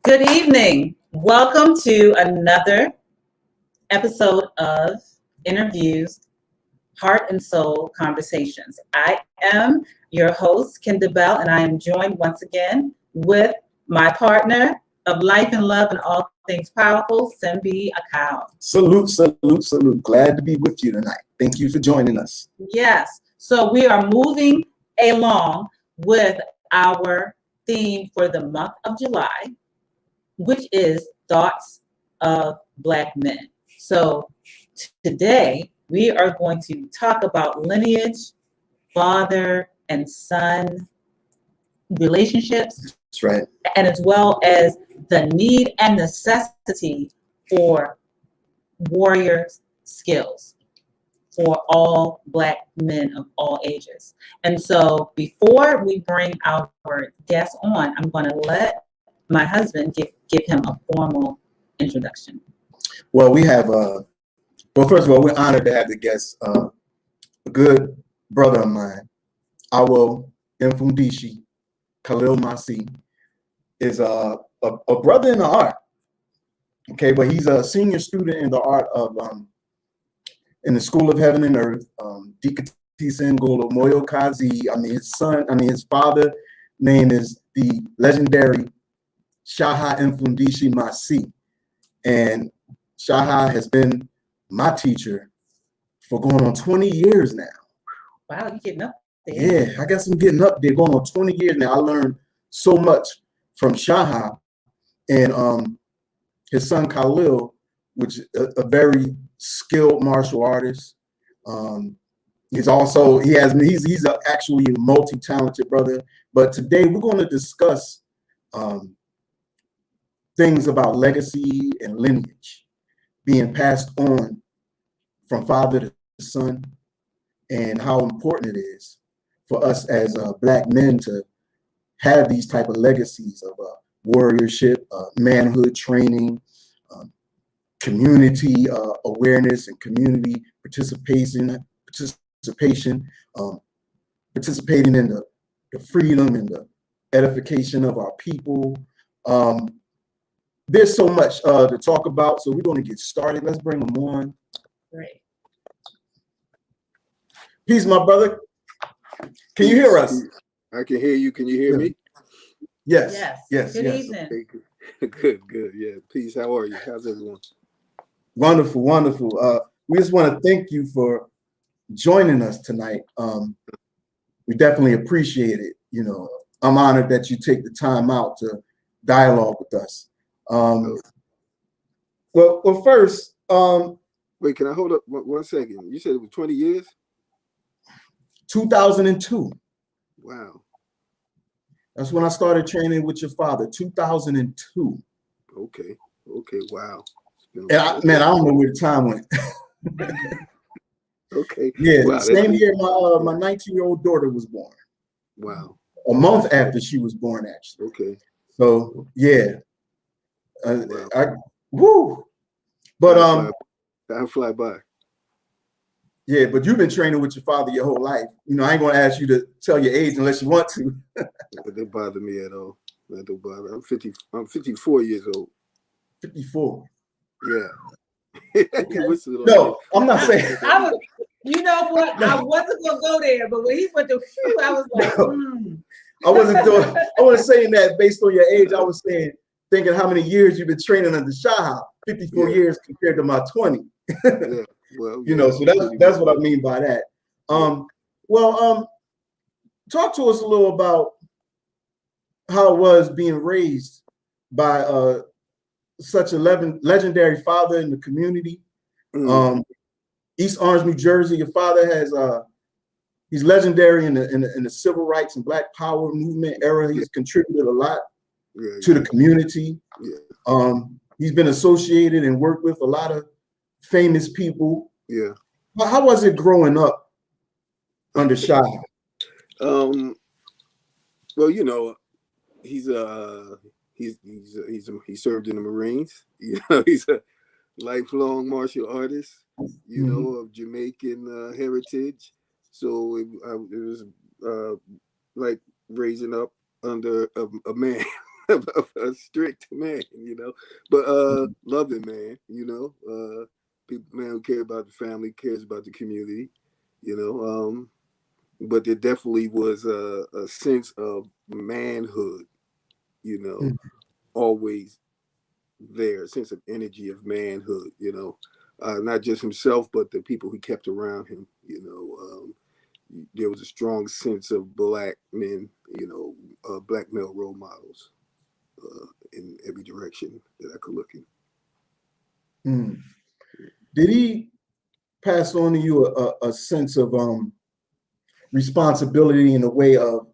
Good evening. Welcome to another episode of Interviews, Heart and Soul Conversations. I am your host, Kenda Bell, and I am joined once again with my partner of life and love and all things powerful, Simbi Akau. Salute, salute, salute. Glad to be with you tonight. Thank you for joining us. Yes. So we are moving along with our theme for the month of July, which is Thoughts of Black Men. So today we are going to talk about lineage, father and son relationships, That's right. and as well as the need and necessity for warrior skills for all Black men of all ages. And so before we bring our guest on, I'm going to let my husband give him a formal introduction. Well, we have, first of all, we're honored to have the guest, a good brother of mine, Awo Mfundishi Khalil Maasi, is a brother in the art. Okay, but he's a senior student in the art of, in the School of Heaven and Earth, Dikatisen Moyo Kazi. His father name is the legendary Shaha Mfundishi Maasi. And Shaha has been my teacher for going on 20 years now. Wow, you're getting up there. Yeah, I guess I'm getting up there, going on 20 years now. I learned so much from Shaha and his son Khalil, which is a very skilled martial artist. He's actually a multi-talented brother. But today we're going to discuss things about legacy and lineage being passed on from father to son, and how important it is for us as Black men to have these type of legacies of warriorship, manhood training, community awareness, and community participation, participating in the freedom and the edification of our people. There's so much to talk about, so we're going to get started. Let's bring them on. Great. Peace, my brother. Can you hear us? I can hear you. Can you hear me? Yes. Good evening. Okay, good. Yeah. Peace. How are you? How's everyone? Wonderful. We just want to thank you for joining us tonight. We definitely appreciate it. You know, I'm honored that you take the time out to dialogue with us. Well, first, wait, can I hold up 1 second? You said it was 20 years? 2002. Wow. That's when I started training with your father, 2002. Okay. Wow. And I don't know where the time went. Okay. Yeah, wow, same year my 19-year-old daughter was born. Wow. A month after she was born, actually. Okay. So yeah. Wow. But I'll fly by. Yeah, but you've been training with your father your whole life. You know, I ain't gonna ask you to tell your age unless you want to. That don't bother me at all. That don't bother me. I'm 54 years old. 54. Yeah. Okay. No, I'm not saying. You know what? I wasn't gonna go there, but when he went to I was like, I wasn't saying that based on your age. I was saying, thinking how many years you've been training under Shaha. 54 years compared to my 20. Yeah. Well, you know, so that's what I mean by that. Talk to us a little about how it was being raised by such a legendary father in the community. East Orange, New Jersey. Your father has he's legendary in the civil rights and Black Power movement era. He's contributed a lot to the community. He's been associated and worked with a lot of famous people. Yeah. How was it growing up under Shaha? Well, you know, he served in the Marines. You know, he's a lifelong martial artist. You know, of Jamaican heritage. So it was like raising up under a man, a strict man, you know, but loving man, you know, people, man who care about the family, cares about the community, you know. But there definitely was a sense of manhood, you know, Mm. always there, a sense of energy of manhood, you know, not just himself, but the people he kept around him, you know. There was a strong sense of black men, you know, black male role models in every direction that I could look in. Mm. Did he pass on to you a sense of responsibility in the way of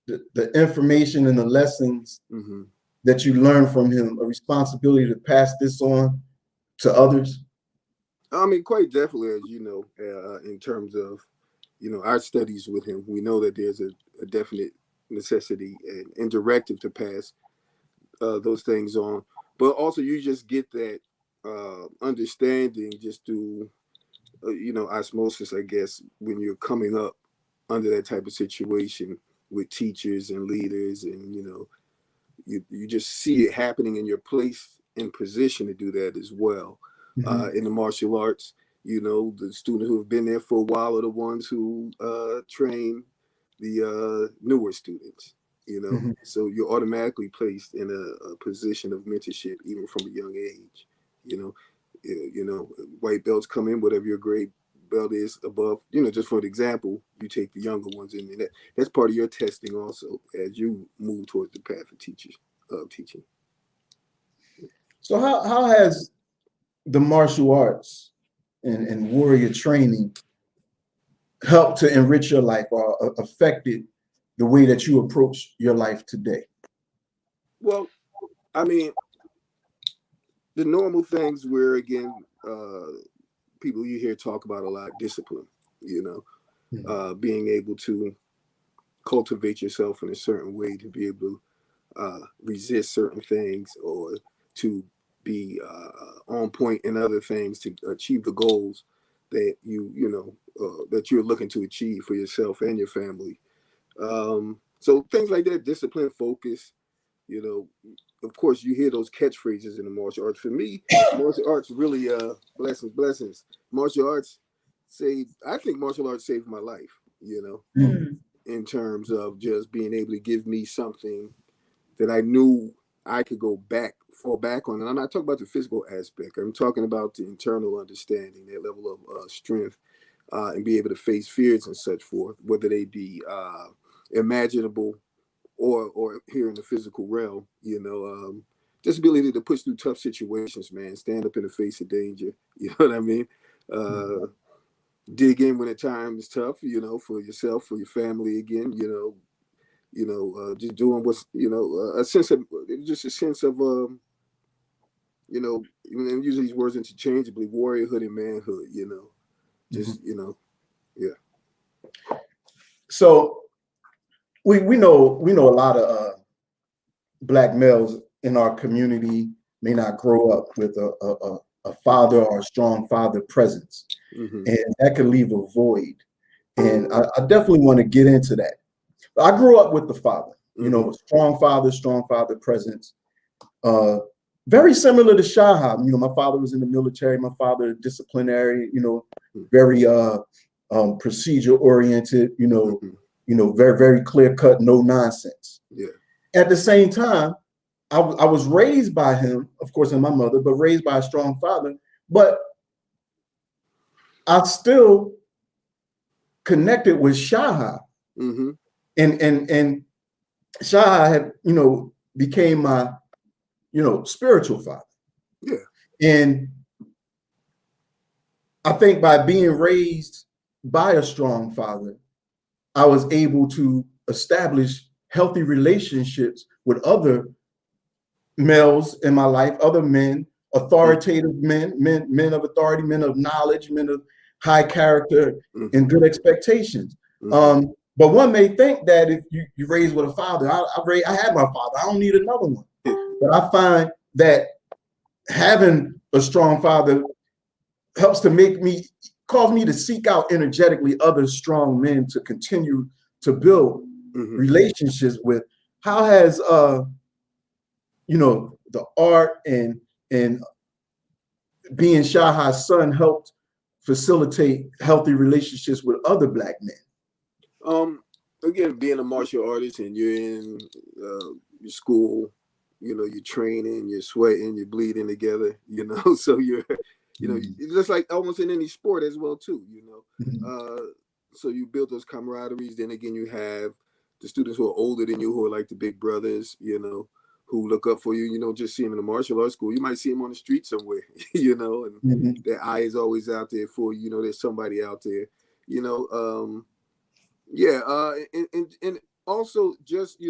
the information and the lessons Mm-hmm. that you learned from him, a responsibility to pass this on to others? I mean, quite definitely, as you know, in terms of, you know, our studies with him, we know that there's a definite necessity and directive to pass those things on. But also, you just get that understanding just through, you know, osmosis, I guess, when you're coming up under that type of situation with teachers and leaders, and you know, you just see it happening in your place and position to do that as well. Mm-hmm. In the martial arts, you know, the students who have been there for a while are the ones who train the newer students, you know. Mm-hmm. So you're automatically placed in a position of mentorship even from a young age, you know. You know, white belts come in, whatever your grade belt is above, you know, just for an example, you take the younger ones in, and that's part of your testing also as you move towards the path of teaching. So how has the martial arts and warrior training helped to enrich your life or affected the way that you approach your life today? Well, I mean, the normal things where again, people you hear talk about a lot, discipline, you know, being able to cultivate yourself in a certain way to be able to resist certain things or to be on point in other things to achieve the goals that you know that you're looking to achieve for yourself and your family. So things like that, discipline, focus, you know. Of course, you hear those catchphrases in the martial arts. For me, martial arts really blessings. Martial arts I think martial arts saved my life, you know, Mm. in terms of just being able to give me something that I knew I could fall back on. And I'm not talking about the physical aspect. I'm talking about the internal understanding, that level of strength, and be able to face fears and such forth, whether they be imaginable or here in the physical realm. You know, just ability to push through tough situations, man. Stand up in the face of danger. You know what I mean? Dig in when the time is tough. You know, for yourself, for your family. Again, just doing what's, a sense of, you know, and use these words interchangeably, warriorhood and manhood, you know, just, Mm-hmm. you know, yeah. So we know a lot of black males in our community may not grow up with a father or a strong father presence, Mm-hmm. and that could leave a void. And I definitely want to get into that. I grew up with the father, you know, strong father presence. Very similar to Shahab. You know, my father was in the military. My father disciplinary. You know, very procedure oriented. You know, very very clear cut, no nonsense. Yeah. At the same time, I was raised by him, of course, and my mother, but raised by a strong father. But I still connected with Shahab, Mm-hmm. and Shahab had, you know, became my, you know, spiritual father. Yeah. And I think by being raised by a strong father, I was able to establish healthy relationships with other males in my life, other men, authoritative men of authority, men of knowledge, men of high character and good expectations. But one may think that if you raised with a father, I had my father, I don't need another one. But I find that having a strong father helps to cause me to seek out energetically other strong men to continue to build relationships with. How has the art and being Shaha's son helped facilitate healthy relationships with other Black men? Again, being a martial artist and you're in your school, you're training, you're sweating, you're bleeding together, so it's just like almost in any sport as well too, so you build those camaraderies. Then again, you have the students who are older than you, who are like the big brothers, who look up for you. You don't just see them in the martial arts school. You might see them on the street somewhere, and their eye is always out there for you. There's somebody out there, yeah, and also just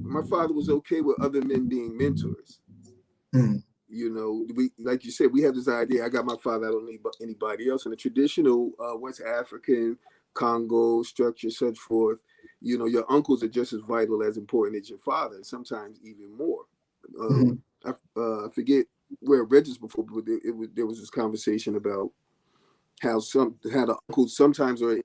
my father was okay with other men being mentors. We, like you said, we have this idea. I got my father. I don't need anybody else. In the traditional West African Congo structure, such forth, your uncles are just as vital, as important as your father, sometimes even more. I forget where I read this before, but there was this conversation about how the uncles sometimes are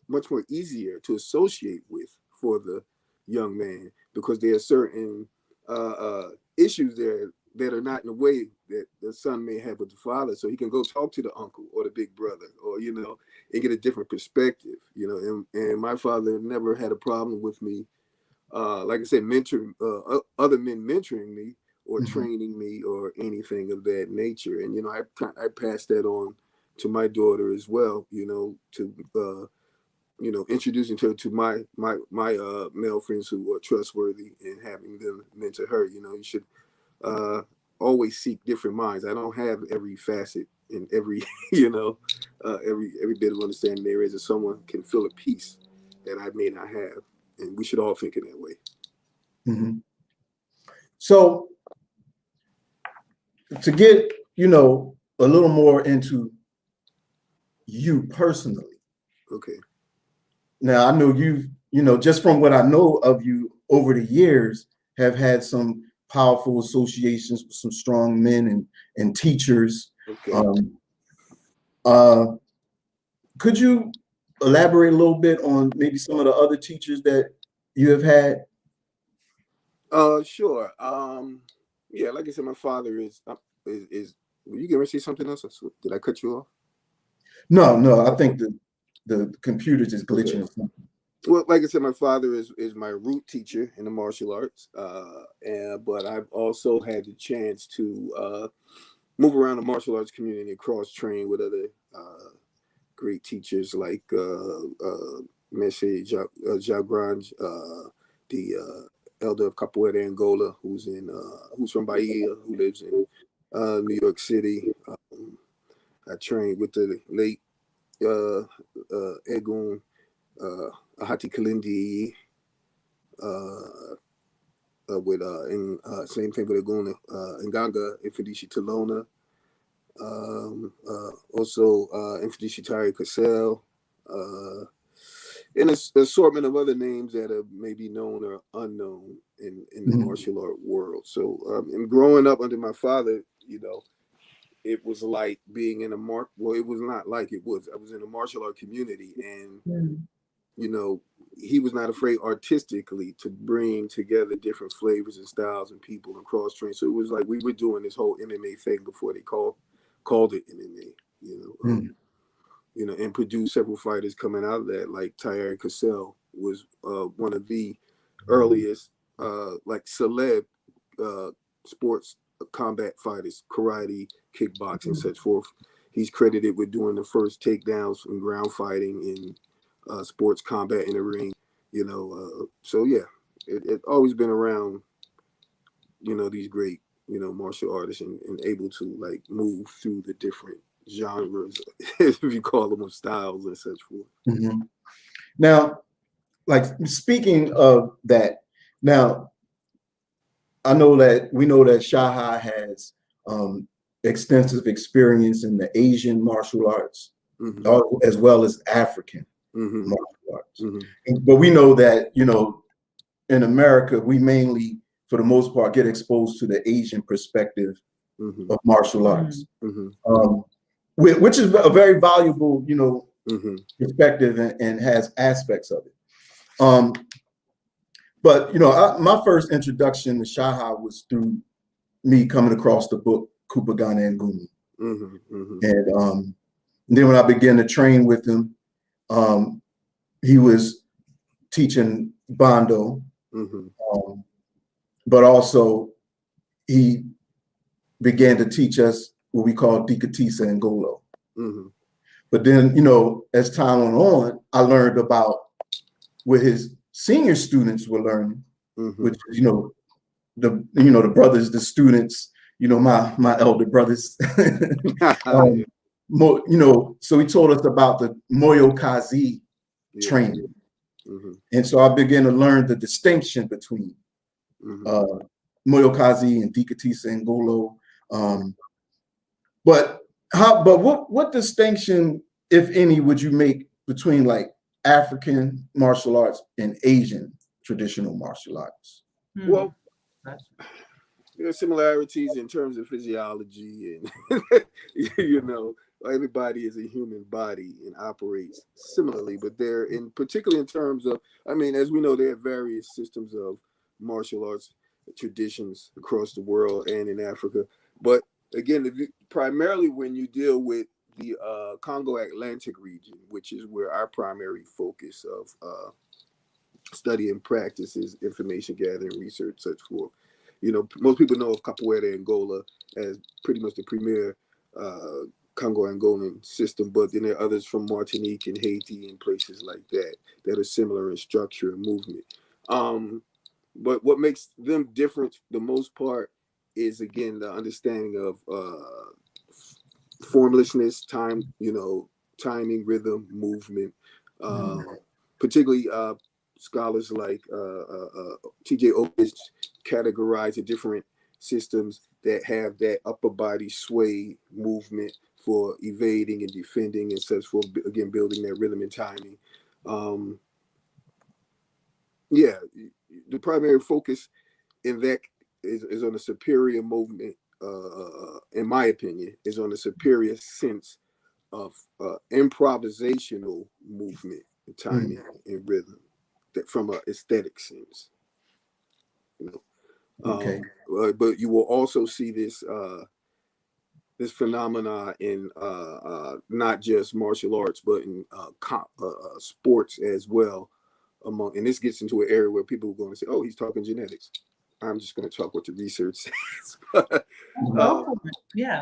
much more easier to associate with for the young man, because there are certain issues there that are not in the way that the son may have with the father, so he can go talk to the uncle or the big brother, or and get a different perspective. And my father never had a problem with me, like I said, mentoring other men, mentoring me or training me or anything of that nature. And I passed that on to my daughter as well, to introducing her to my male friends who are trustworthy, and having them mentor her. You should always seek different minds. I don't have every facet and every every bit of understanding there is, that someone can feel a piece that I may not have, and we should all think in that way. So to get a little more into you personally. Okay. Now, I know you've, just from what I know of you over the years, have had some powerful associations with some strong men and teachers. Okay. Could you elaborate a little bit on maybe some of the other teachers that you have had? Sure. Yeah, like I said, my father is were you going to say something else? Did I cut you off? No, I think the computer just glitching or something. Well, like I said, my father is my root teacher in the martial arts, but I've also had the chance to move around the martial arts community and cross train with other great teachers like Messi Jagranj, the elder of Capoeira Angola, who's from Bahia, who lives in New York City. I trained with the late Egun Ahati Kalindi, with same thing with Egun Nganga Mfundishi Talona, also Mfundishi Tari Cassell, and an assortment of other names that are maybe known or unknown in the martial art world. So, and growing up under my father, it was like being in well, it was not like it was. I was in a martial art community, and he was not afraid artistically to bring together different flavors and styles and people and cross train. So it was like we were doing this whole MMA thing before they called it MMA. And produced several fighters coming out of that, like Tyree Cassell was one of the earliest like celeb sports combat fighters, karate, kickboxing, such forth. He's credited with doing the first takedowns and ground fighting in sports combat in the ring. So yeah, it always been around. These great martial artists and able to like move through the different genres, if you call them, of styles and such forth. Now, like speaking of that, now we know that Shaha has extensive experience in the Asian martial arts, as well as African martial arts. But we know that in America, we mainly, for the most part, get exposed to the Asian perspective of martial arts, which is a very valuable, perspective and has aspects of it. But you know, my first introduction to Shaha was through me coming across the book Kupagana and Gumi. And then when I began to train with him, he was teaching Bando, but also he began to teach us what we call Dikatisa and Golo. But then, you know, as time went on, I learned about what his senior students were learning, which is, the brothers, the students, my elder brothers. So he told us about the Moyokazi training. And so I began to learn the distinction between Moyokazi and Dikatisa and Golo. But what distinction, if any, would you make between like African martial arts and Asian traditional martial arts? Well, there are similarities in terms of physiology, and everybody is a human body and operates similarly. But they're particularly in terms of, as we know, there are various systems of martial arts traditions across the world and in Africa. But again, primarily when you deal with the Congo Atlantic region, which is where our primary focus of study and practice is, information gathering, research, such forth. Most people know of Capoeira Angola as pretty much the premier Congo Angolan system, but then there are others from Martinique and Haiti and places like that are similar in structure and movement. But what makes them different, the most part, is again the understanding of formlessness, timing, rhythm, movement. Particularly scholars like T.J. Oakes categorize the different systems that have that upper body sway movement for evading and defending and such forth. Again, building that rhythm and timing. The primary focus in that is on the superior movement, in my opinion, is on the superior sense of improvisational movement, and timing, and rhythm, that from an aesthetic sense. Okay. But you will also see this this phenomena in not just martial arts, but in sports as well. And this gets into an area where people are going to say, "Oh, he's talking genetics." I'm just going to talk what the research says. Yeah.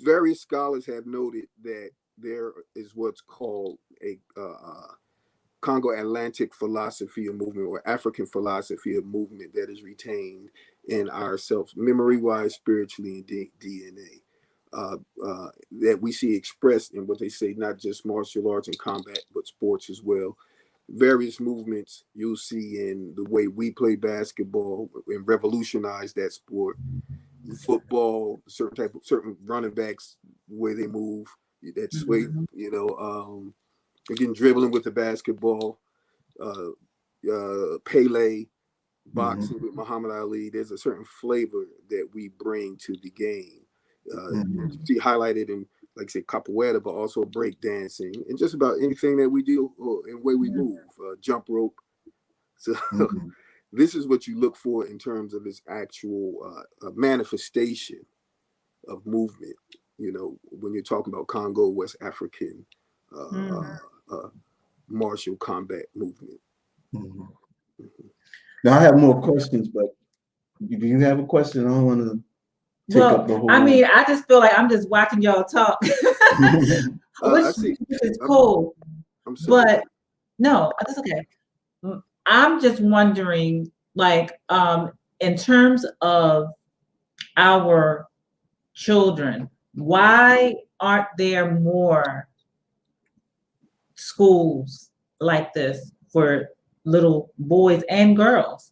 Various scholars have noted that there is what's called a Congo Atlantic philosophy of movement, or African philosophy of movement, that is retained in ourselves, memory-wise, spiritually, and DNA. That we see expressed in what they say, not just martial arts and combat, but sports as well. Various movements you'll see in the way we play basketball and revolutionize that sport. Football, certain running backs, the way they move, that sway, again, dribbling with the basketball, Pele, boxing with Muhammad Ali. There's a certain flavor that we bring to the game. You see highlighted in, like say, capoeira, but also break dancing and just about anything that we do and way we move, jump rope. So this is what you look for in terms of its actual manifestation of movement. When you're talking about Congo, West African martial combat movement. Now I have more questions, but do you have a question? I don't want to take up the whole. I just feel like I'm just watching y'all talk, which is cool. But no, that's okay. I'm just wondering, like, in terms of our children, why aren't there more schools like this for little boys and girls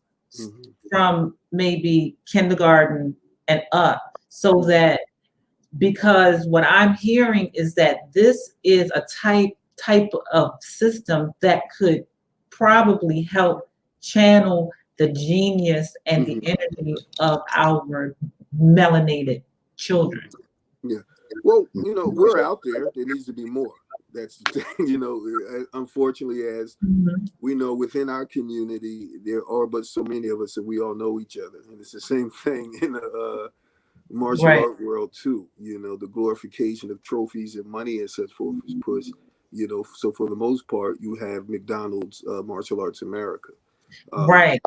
from maybe kindergarten and up, so that, because what I'm hearing is that this is a type of system that could probably help channel the genius and the energy of our melanated children. Yeah. Well, we're out there. There needs to be more. That's the thing, you know. Unfortunately, as Mhm. we know, within our community, there are but so many of us, and we all know each other. And it's the same thing in the martial Right. art world too. You know, the glorification of trophies and money and such forth is pushed. You know, so for the most part, you have McDonald's Martial Arts America. Um, Right.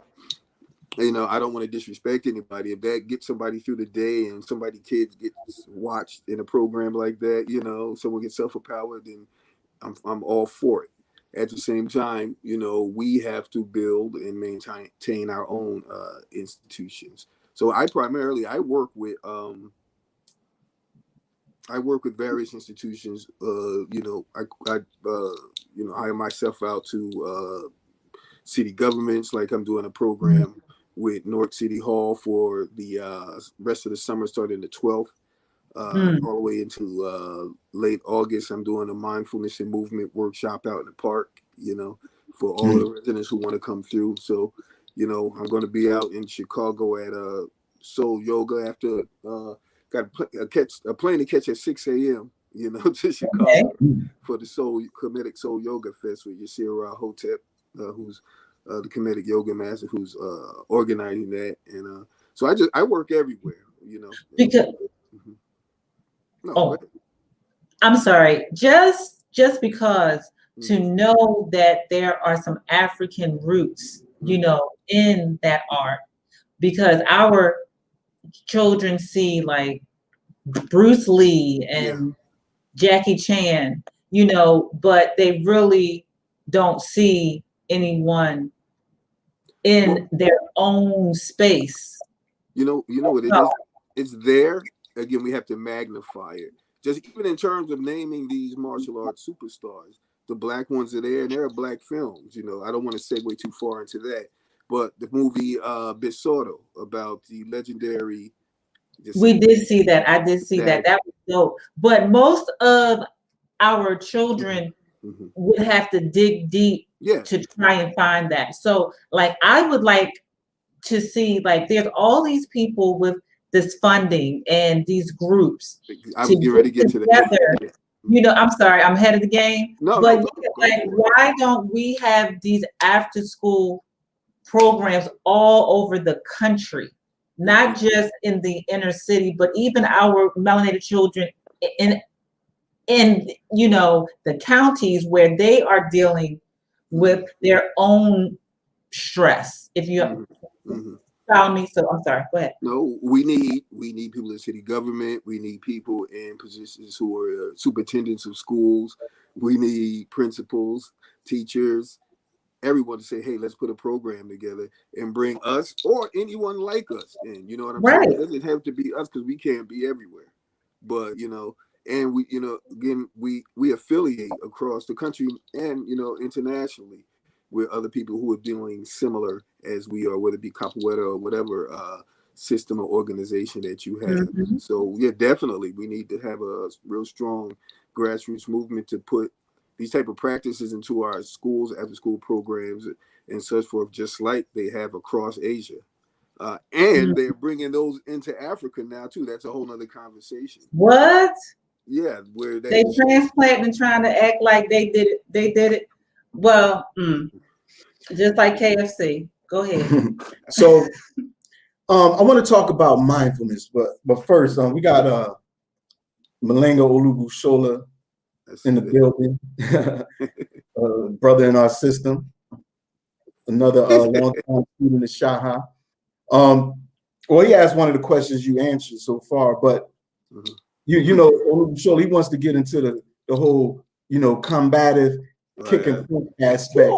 you know, I don't want to disrespect anybody. If that gets somebody through the day and somebody kids gets watched in a program like that, you know, someone gets self-empowered, then I'm all for it. At the same time, you know, we have to build and maintain our own institutions. So I work with various institutions. You know, I you know, hire myself out to city governments. Like I'm doing a Mhm. program with North City Hall for the rest of the summer, starting the 12th. Mm. All the way into late August, I'm doing a mindfulness and movement workshop out in the park, you know, for all of the residents who want to come through. So, you know, I'm going to be out in Chicago at Soul Yoga after got a plane to catch at 6 a.m., you know, to Okay. Chicago for the Comedic Soul Yoga Fest with Yasira Hotep, who's the Comedic Yoga Master, who's organizing that. And so I work everywhere, you know. Because Mhm. No, go oh, ahead. I'm sorry. Just because to Hmm. know that there are some African roots, you Hmm. know, in that art, because our children see like Bruce Lee Yeah. and Jackie Chan, you know, but they really don't see anyone Well, in their own space. you know what it No, is. It's there. Again, we have to magnify it. Just even in terms of naming these martial arts superstars, the black ones are there, and there are black films. You know, I don't want to segue too far into that, but the movie Bisoto about the legendary, just we did see that. I did see that. that. That was dope. But most of our Hmm. children Hmm. would have to dig deep Yeah, to try and find that. So, like, I would like to see, like, there's all these people with this funding and these groups I to was getting ready to get get to that. together. Yeah. You know, I'm sorry, I'm ahead of the game, No, no, but go like, for it. why don't we have these after school programs all over the country, not just in the inner city, but even our melanated children in you know the counties where they are dealing with Hmm. their own stress. If you Hmm. Hmm. follow me, so I'm sorry. Go ahead. No, we need people in city government. We need people in positions who are superintendents of schools. We need principals, teachers, everyone to say, "Hey, let's put a program together and bring us or anyone like us in." You know what I'm saying? It Right. doesn't have to be us because we can't be everywhere. But you know, and we, you know, again, we affiliate across the country and you know internationally with other people who are doing similar as we are, whether it be capoeira or whatever system or organization that you have. Mhm. So yeah, definitely, we need to have a real strong grassroots movement to put these type of practices into our schools, after school programs, and such forth, just like they have across Asia. And Mm. they're bringing those into Africa now too. That's a whole nother conversation. What? Yeah, where They they transplanting and trying to act like they did it. They did it. Well, just like KFC. Go ahead. So I want to talk about mindfulness, but first, we got Malenga Olubushola that's in the building, brother in our system, another long-time student of Shaha. Um, well, he asked one of the questions you answered so far, but Mhm. you know, Olubushola, he wants to get into the whole, you know, combative kick Right. and punch aspect.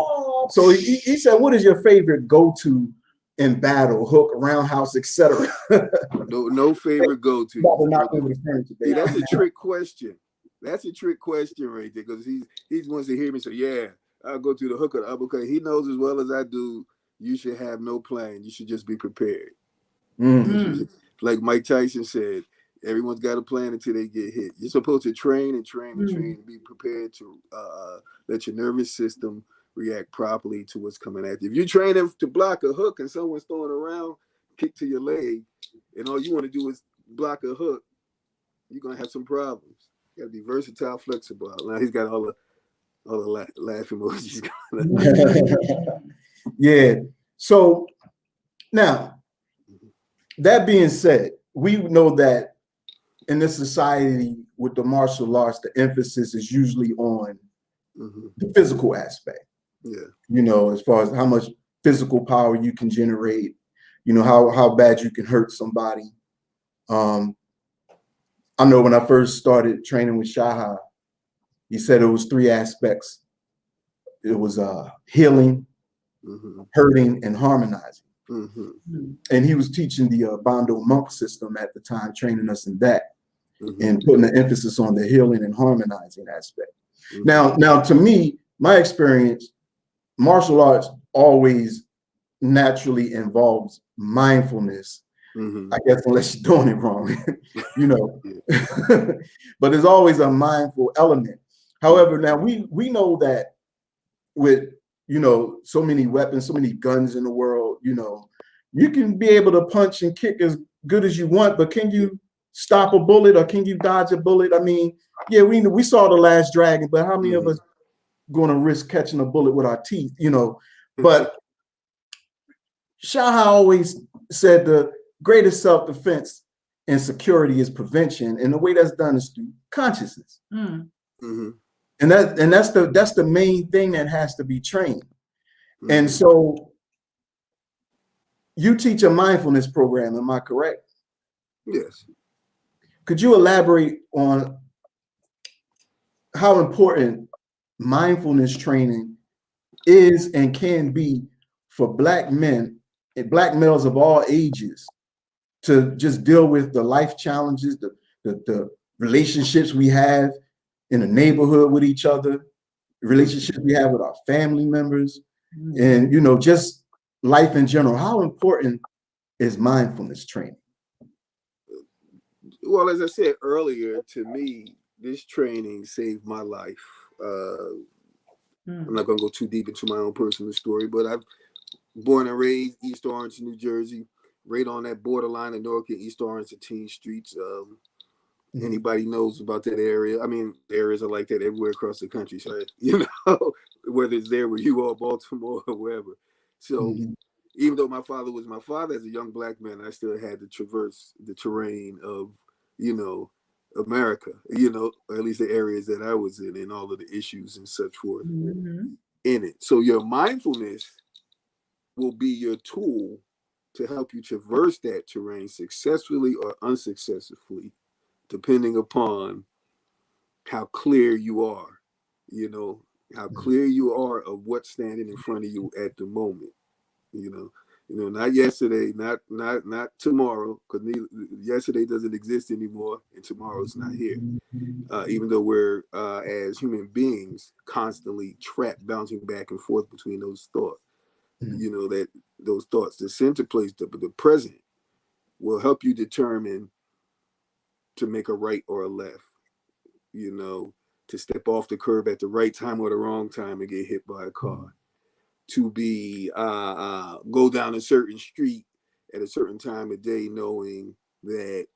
So he said, what is your favorite go-to in battle, hook, roundhouse, etc.? No favorite go About tos. to knock over the furniture, See, baby. that's a trick question. That's a trick question right there because he wants to hear me say, "Yeah, I'll go to the hook or the uppercut." He knows as well as I do. You should have no plan. You should just be prepared. Mm. Mm. Like Mike Tyson said, everyone's got a plan until they get hit. You're supposed to train and train and train Mm. and be prepared to let your nervous system react properly to what's coming at you. If you're training to block a hook and someone's throwing around, kick to your leg, and all you want to do is block a hook, you're gonna have some problems. Got to be versatile, flexible. Now he's got all the laugh emojis. Yeah. So now, that being said, we know that in this society with the martial arts, the emphasis is usually on the physical aspect. Yeah. You know, as far as how much physical power you can generate, you know, how bad you can hurt somebody. I know when I first started training with Shaha, he said it was 3 aspects. It was healing, hurting, and harmonizing. And he was teaching the Bando monk system at the time, training us in that, and putting the emphasis on the healing and harmonizing aspect. Now, to me, my experience, martial arts always naturally involves mindfulness. I guess unless you're doing it wrong, you know. But there's always a mindful element. However, now we know that with, you know, so many weapons, so many guns in the world, you know, you can be able to punch and kick as good as you want, but can you stop a bullet or can you dodge a bullet? I mean, yeah, we saw The Last Dragon, but how many of us going to risk catching a bullet with our teeth, you know? But Shaha always said the greatest self-defense and security is prevention, and the way that's done is through consciousness. And that's the main thing that has to be trained. And so you teach a mindfulness program, am I correct? Yes. Could you elaborate on how important mindfulness training is and can be for Black men and Black males of all ages to just deal with the life challenges, the relationships we have in the neighborhood with each other, relationships we have with our family members, and, you know, just life in general? How important is mindfulness training? Well, as I said earlier, to me, this training saved my life. I'm not going to go too deep into my own personal story, but I'm born and raised East Orange, New Jersey, right on that borderline of Newark and East Orange and Teen Streets. Anybody knows about that area? I mean, areas are like that everywhere across the country, so, you know, whether it's there where you are, Baltimore, or wherever. So even though my father was my father as a young Black man, I still had to traverse the terrain of, you know, America, you know, or at least the areas that I was in and all of the issues and such forth in it. So your mindfulness will be your tool to help you traverse that terrain successfully or unsuccessfully, depending upon how clear you are, you know, how clear you are of what's standing in front of you at the moment, you know, not yesterday, not tomorrow, because yesterday doesn't exist anymore and tomorrow's not here. Even though we're, as human beings, constantly trapped, bouncing back and forth between those thoughts, you know, that those thoughts, the center place, the present, will help you determine to make a right or a left, you know, to step off the curb at the right time or the wrong time and get hit by a car, to be go down a certain street at a certain time of day, knowing that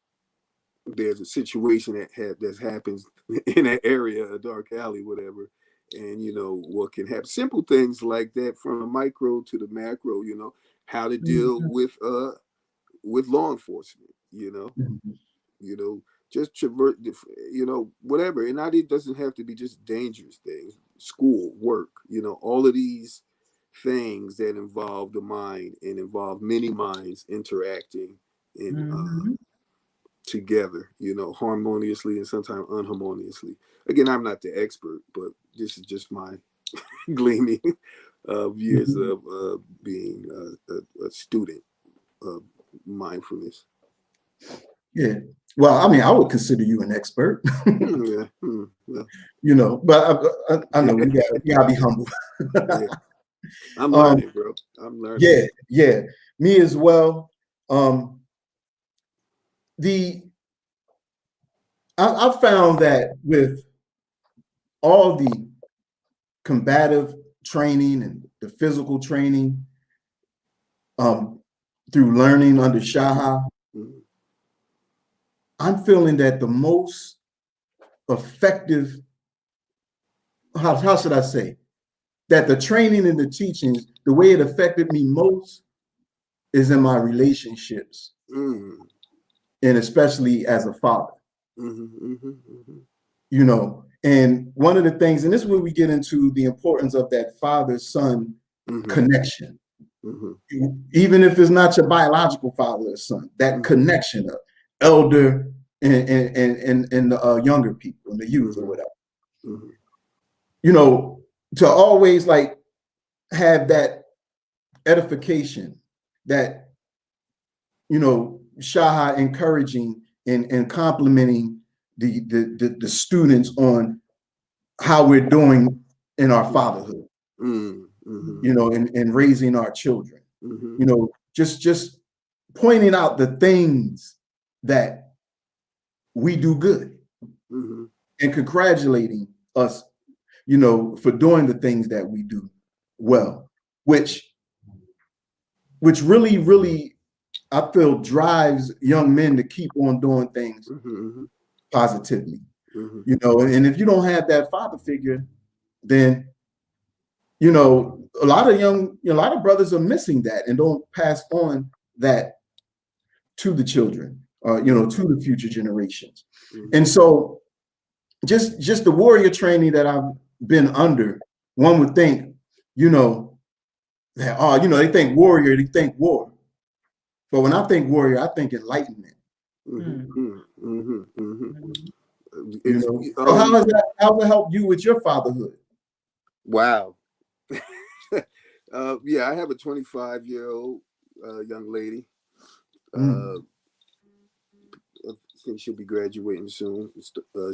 there's a situation that happens in that area, a dark alley, whatever, and you know what can happen. Simple things like that, from the micro to the macro. You know how to deal with law enforcement. You know, just traverse, you know, whatever. And it doesn't have to be just dangerous things. School, work, you know, all of these things that involve the mind and involve many minds interacting in together, you know, harmoniously and sometimes unharmoniously. Again, I'm not the expert, but this is just my gleaming of years of being a student of mindfulness. Yeah. Well, I mean, I would consider you an expert. Yeah. Well, You know, but I know we gotta be humble. yeah. I'm learning, bro. I'm learning. Yeah, me as well. I found that with all the combative training and the physical training, through learning under Shaha, I'm feeling that the most effective, how should I say, that the training and the teachings, the way it affected me most is in my relationships, and especially as a father. You know, and one of the things, and this is where we get into the importance of that father-son connection. Even if it's not your biological father or son, that connection of elder and the younger people and the youth or whatever. You know, to always like have that edification, that, you know, Shaha encouraging and complimenting the students on how we're doing in our fatherhood, you know, and raising our children, you know, just pointing out the things that we do good and congratulating us, you know, for doing the things that we do well, which really, really, I feel drives young men to keep on doing things positively, you know, and if you don't have that father figure, then, you know, a lot of brothers are missing that and don't pass on that to the children, you know, to the future generations. And so just the warrior training that I've been under, one would think, you know, that, oh, you know, they think warrior, they think war. But when I think warrior, I think enlightenment. You know, so how has it helped you with your fatherhood? Wow. Yeah, I have a 25-year-old young lady. I think she'll be graduating soon.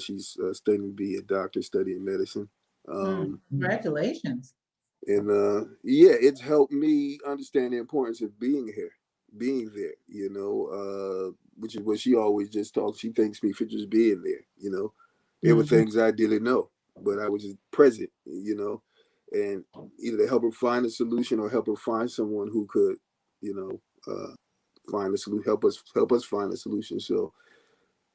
She's studying to be a doctor, studying medicine. Congratulations. And yeah, it's helped me understand the importance of being here, being there, you know, which is what she always just talks. She thanks me for just being there, you know. There were things I didn't know, but I was just present, you know, and either to help her find a solution or help her find someone who could, you know, find a solution, help us find a solution. So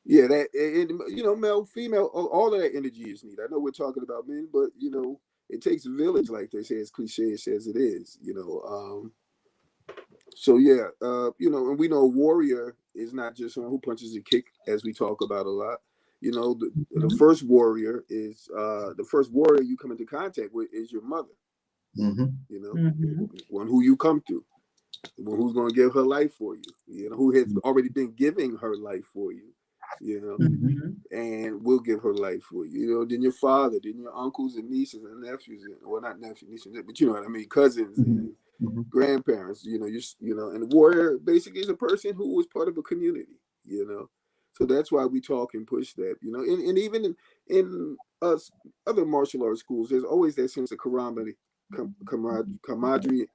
yeah, that, and, you know, male, female, all of that energy is needed. I know we're talking about men, but you know, it takes a village, like they say, as cliche as it is, you know. So yeah, you know, and we know a warrior is not just someone who punches a kick, as we talk about a lot. You know, the first warrior is the first warrior you come into contact with is your mother. You know, one who you come to, one who's going to give her life for you. You know, who has already been giving her life for you. You know, and will give her life for you. You know, then your father, then your uncles and nieces and nephews, well, not nephews, nieces, but you know what I mean, cousins and grandparents. You know, you know, and the warrior basically is a person who was part of a community. You know, so that's why we talk and push that. You know, and even in us other martial arts schools, there's always that sense of camaraderie, camaraderie,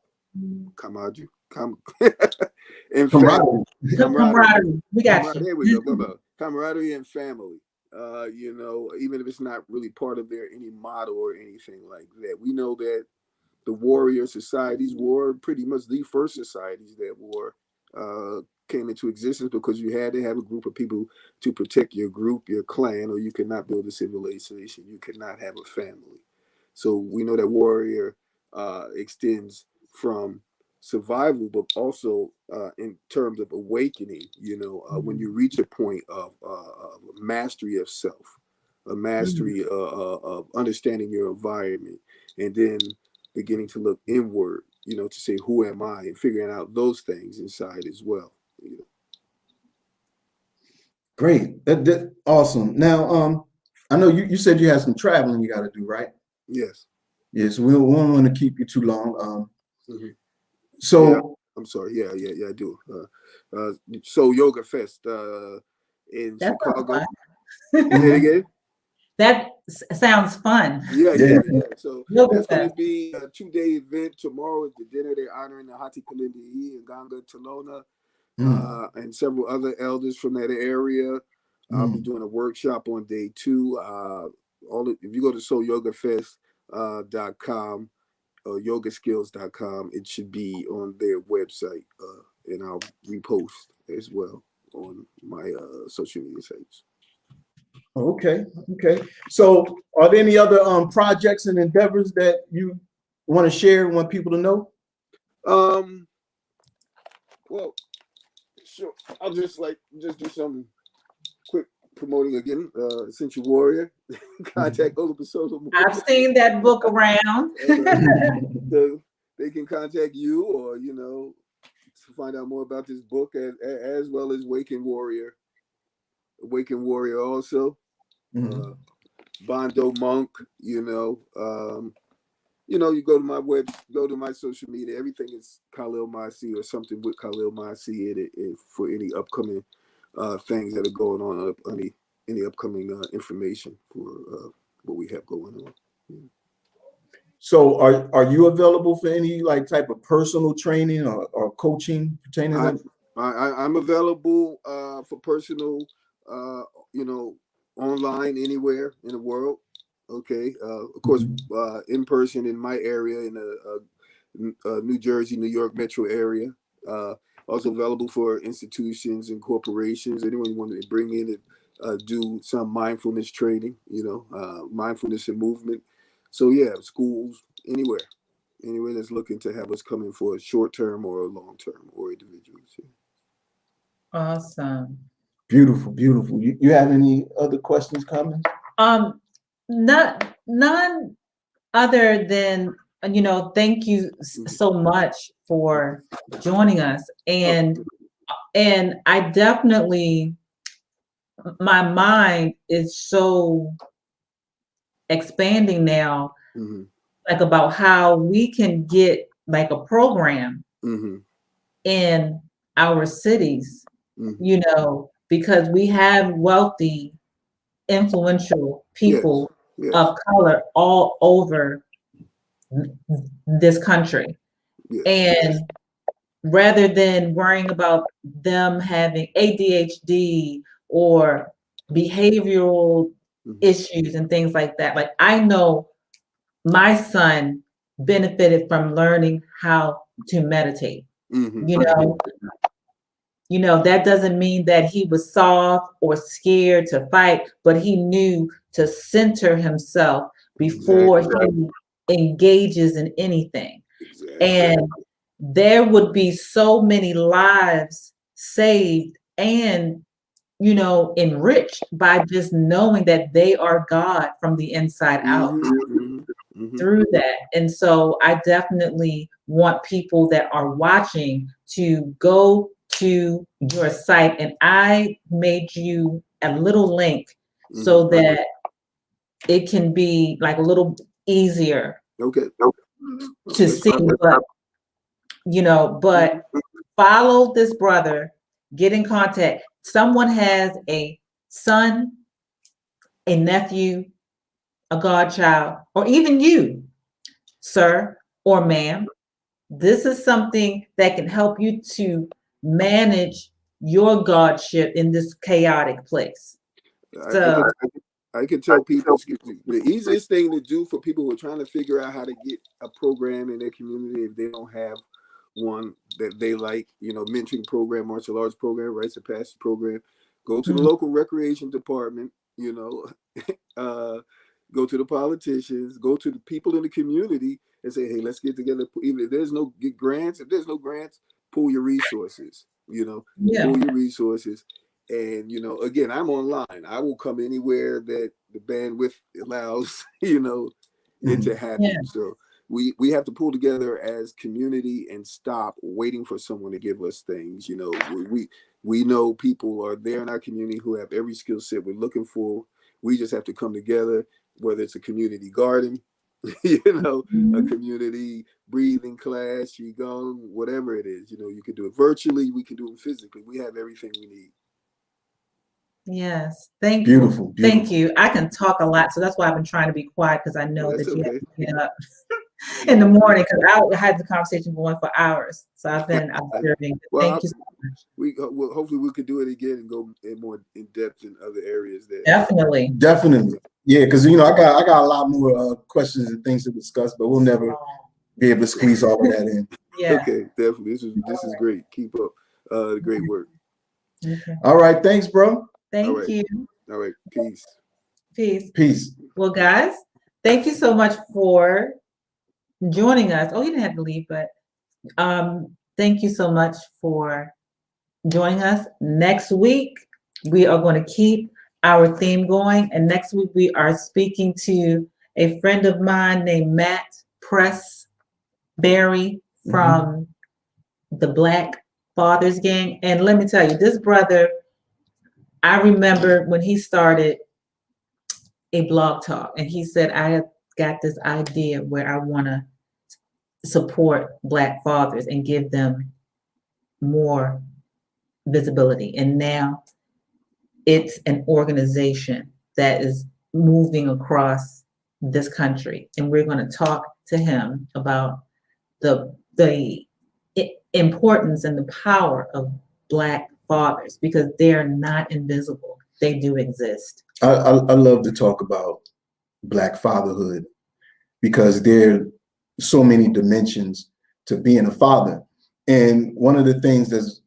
and family. Camaraderie. We got you. There we go. Camaraderie and family. You know, even if it's not really part of their any motto or anything like that, we know that the warrior societies were pretty much the first societies that came into existence because you had to have a group of people to protect your group, your clan, or you could not build a civilization. You could not have a family. So we know that warrior extends from survival, but also in terms of awakening. You know, when you reach a point of mastery of self, a mastery of understanding your environment, and then beginning to look inward, you know, to say, who am I, and figuring out those things inside as well. You know. Great, that awesome. Now, I know you said you had some traveling you got to do, right? Yes. Yes, we don't want to keep you too long. So yeah, I'm sorry. Yeah, I do. So Yoga Fest in Chicago. Say it again. That sounds fun. Yeah. So that's going to be a 2-day event. Tomorrow is the dinner. They're honoring the Hati Kalindi and Ganga Talona and several other elders from that area. I'll be doing a workshop on day 2. If you go to soulyogafest.com or yogaskills.com, it should be on their website, and I'll repost as well on my social media sites. Okay. So are there any other projects and endeavors that you want to share and want people to know? Well, sure. I'll just do some quick promoting again. Essential Warrior. Contact Olubusola. I've seen that book around. They can contact you, or to find out more about this book, as well as Awaken Warrior also. Bondo Monk. You go to my go to my social media. Everything is Khalil Maasi or something with Khalil Maasi in it for any upcoming things that are going on, any upcoming information for what we have going on. So are you available for any type of personal training or coaching pertaining to? I'm available for personal, online anywhere in the world. Okay, of course, in person in my area in the New Jersey, New York metro area. Also available for institutions and corporations. Anyone wanted to bring in and do some mindfulness training, mindfulness and movement. So yeah, schools, anywhere that's looking to have us come in for a short term or a long term or individuals. Yeah. Awesome. Beautiful. You have any other questions, comments? None other than, thank you so much for joining us. And I definitely, my mind is so expanding now, about how we can get a program in our cities, because we have wealthy, influential people of color all over this country. And rather than worrying about them having ADHD or behavioral issues and things like that, I know my son benefited from learning how to meditate. That doesn't mean that he was soft or scared to fight, but he knew to center himself before he engages in anything. And there would be so many lives saved and, enriched by just knowing that they are God from the inside out through that. And so I definitely want people that are watching to go to your site, and I made you a little link so that it can be a little easier to see. But follow this brother, get in contact. Someone has a son, a nephew, a godchild, or even you, sir or ma'am. This is something that can help you to manage your godship in this chaotic place. So I can tell people, the easiest thing to do for people who are trying to figure out how to get a program in their community if they don't have one that they like, mentoring program, martial arts program, rites of passage program, go to the local recreation department, go to the politicians, go to the people in the community and say, hey, let's get together. Even if there's no grants, pull your resources, pull your resources. And, again, I'm online. I will come anywhere that the bandwidth allows, it to happen. Yeah. So we have to pull together as community and stop waiting for someone to give us things. We know people are there in our community who have every skill set we're looking for. We just have to come together, whether it's a community garden, a community breathing class, qigong, whatever it is. You can do it virtually. We can do it physically. We have everything we need. Yes, thank you. Thank you. I can talk a lot, so that's why I've been trying to be quiet, because I know that you have to get up in the morning, because I had the conversation going for hours. So I've been observing. Thank you so much. Hopefully we could do it again and go more in depth in other areas. Definitely. Yeah, because I got a lot more questions and things to discuss, but we'll never be able to squeeze all of that in. Yeah. Okay, definitely. This is great. Keep up the great work. Okay. All right, thanks, bro. Thank you. All right, peace. Peace. Peace. Well, guys, thank you so much for joining us. Oh, you didn't have to leave, but thank you so much for joining us. Next week, we are going to keep our theme going. And next week, we are speaking to a friend of mine named Matt Pressberry from the Black Fathers Gang. And let me tell you, this brother, I remember when he started a blog talk, and he said, I have got this idea where I want to support Black fathers and give them more visibility. And now it's an organization that is moving across this country. And we're going to talk to him about the importance and the power of Black fathers, because they're not invisible. They do exist. I love to talk about Black fatherhood because there are so many dimensions to being a father. And one of the things that's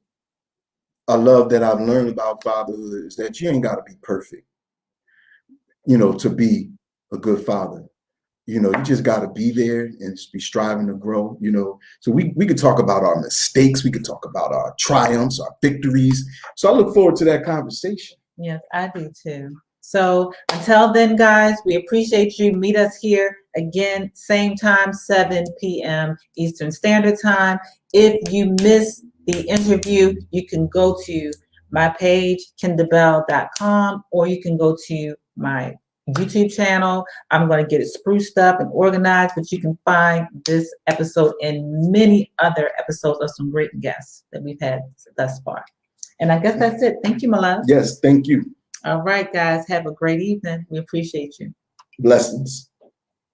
I love that I've learned about fatherhood is that you ain't got to be perfect, to be a good father. You just got to be there and just be striving to grow, So we could talk about our mistakes. We could talk about our triumphs, our victories. So I look forward to that conversation. Yes, I do too. So until then, guys, we appreciate you. Meet us here again, same time, 7 p.m. Eastern Standard Time. If you miss the interview, you can go to my page, kendabell.com, or you can go to my YouTube channel. I'm going to get it spruced up and organized, but you can find this episode and many other episodes of some great guests that we've had thus far. And I guess that's it. Thank you, my love. Yes, thank you. All right, guys. Have a great evening. We appreciate you. Blessings.